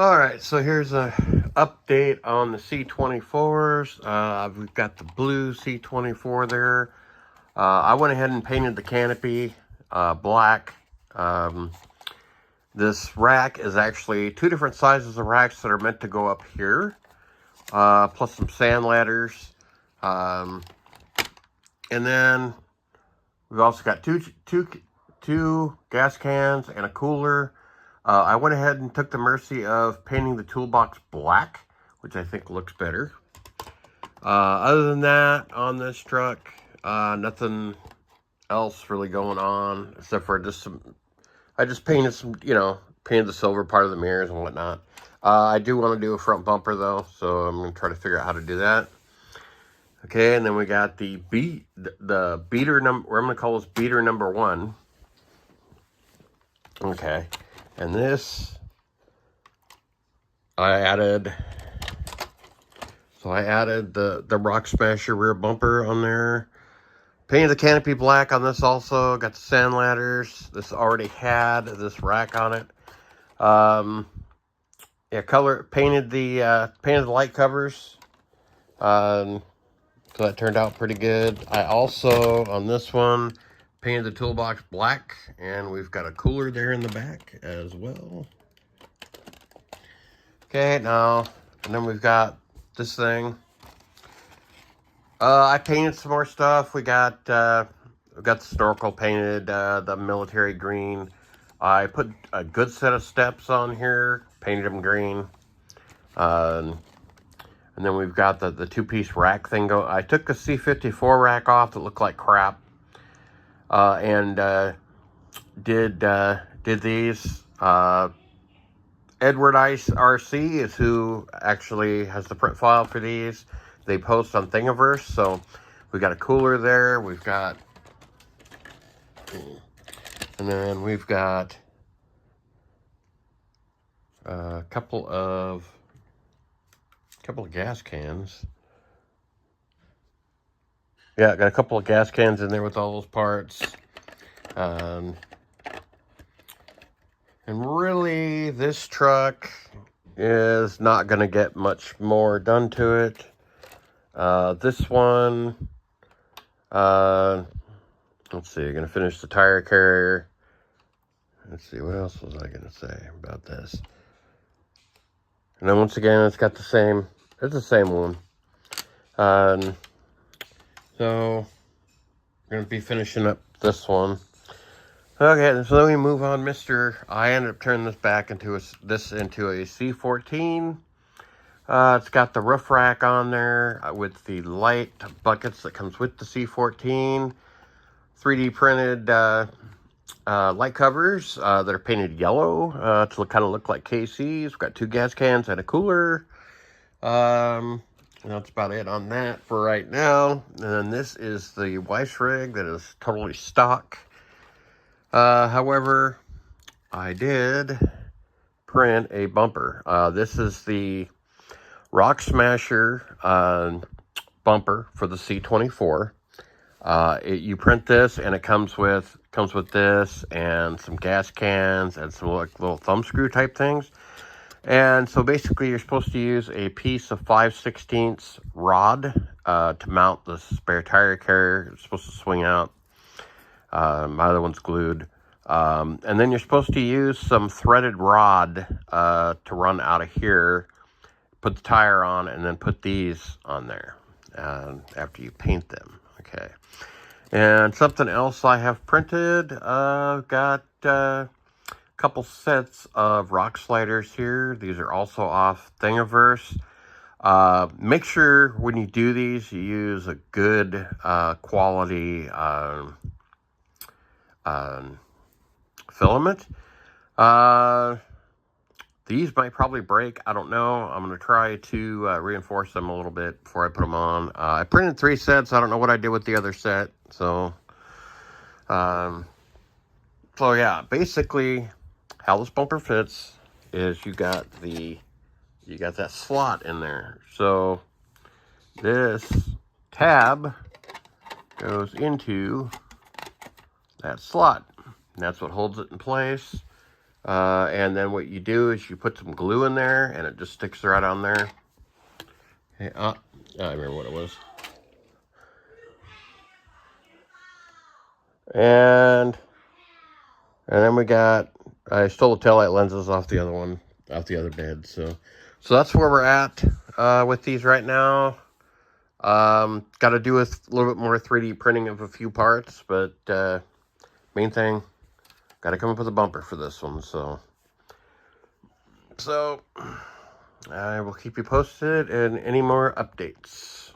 Alright, so here's a update on the C24s. We've got the blue C24 there. I went ahead and painted the canopy black. This rack is actually two different sizes of racks that are meant to go up here, plus some sand ladders. And then we've also got two gas cans and a cooler. I went ahead and took the mercy of painting the toolbox black, which I think looks better. Other than that, on this truck, nothing else really going on, except for just some, I just painted some, painted the silver part of the mirrors and whatnot. I do want to do a front bumper though, so I'm going to try to figure out how to do that. Okay, and then we got the beater number, I'm going to call this beater number 1. Okay. And this, I added the Rock Smasher rear bumper on there. Painted the canopy black on this also. Got the sand ladders. This already had this rack on it. Yeah, painted the light covers. So that turned out pretty good. I also, on this one, painted the toolbox black, and we've got a cooler there in the back as well. Okay, now, and then we've got this thing. I painted some more stuff. We got the snorkel painted, the military green. I put a good set of steps on here, painted them green. And then we've got the two-piece rack thing. I took the C24 rack off that looked like crap. And did these. Edward Ice RC is who actually has the print file for these. They post on Thingiverse, so we got a cooler there. We've got, and then we've got a couple of gas cans. Yeah, got a couple of gas cans in there with all those parts. And really, this truck is not going to get much more done to it. This one, let's see, I'm going to finish the tire carrier. Let's see, what else was I going to say about this? And then once again, it's the same one. So, we're going to be finishing up this one. Okay, so then we move on, I ended up turning this back into a C14. It's got the roof rack on there with the light buckets that comes with the C14. 3D printed light covers that are painted yellow to kind of look like KCs. We've got 2 gas cans and a cooler. And that's about it on that for right now. And then this is the Weiss rig that is totally stock. However, I did print a bumper. This is the Rock Smasher bumper for the C24. You print this, and it comes with this and some gas cans and some little thumb screw type things. And so basically, you're supposed to use a piece of 5/16 rod to mount the spare tire carrier. It's supposed to swing out. My other one's glued. And then you're supposed to use some threaded rod to run out of here, put the tire on, and then put these on there after you paint them. Okay. And something else I have printed, got a couple sets of rock sliders here. These are also off Thingiverse. Make sure when you do these, you use a good quality filament. These might probably break. I don't know. I'm going to try to reinforce them a little bit before I put them on. I printed 3 sets. I don't know what I did with the other set. So yeah, basically how this bumper fits is you got that slot in there. So this tab goes into that slot. And that's what holds it in place. And then what you do is you put some glue in there, and it just sticks right on there. Hey, I remember what it was. And then we got, I stole the taillight lenses off the other one, off the other bed. So that's where we're at with these right now. Got to do a little bit more 3D printing of a few parts, but main thing, got to come up with a bumper for this one. So I will keep you posted and any more updates.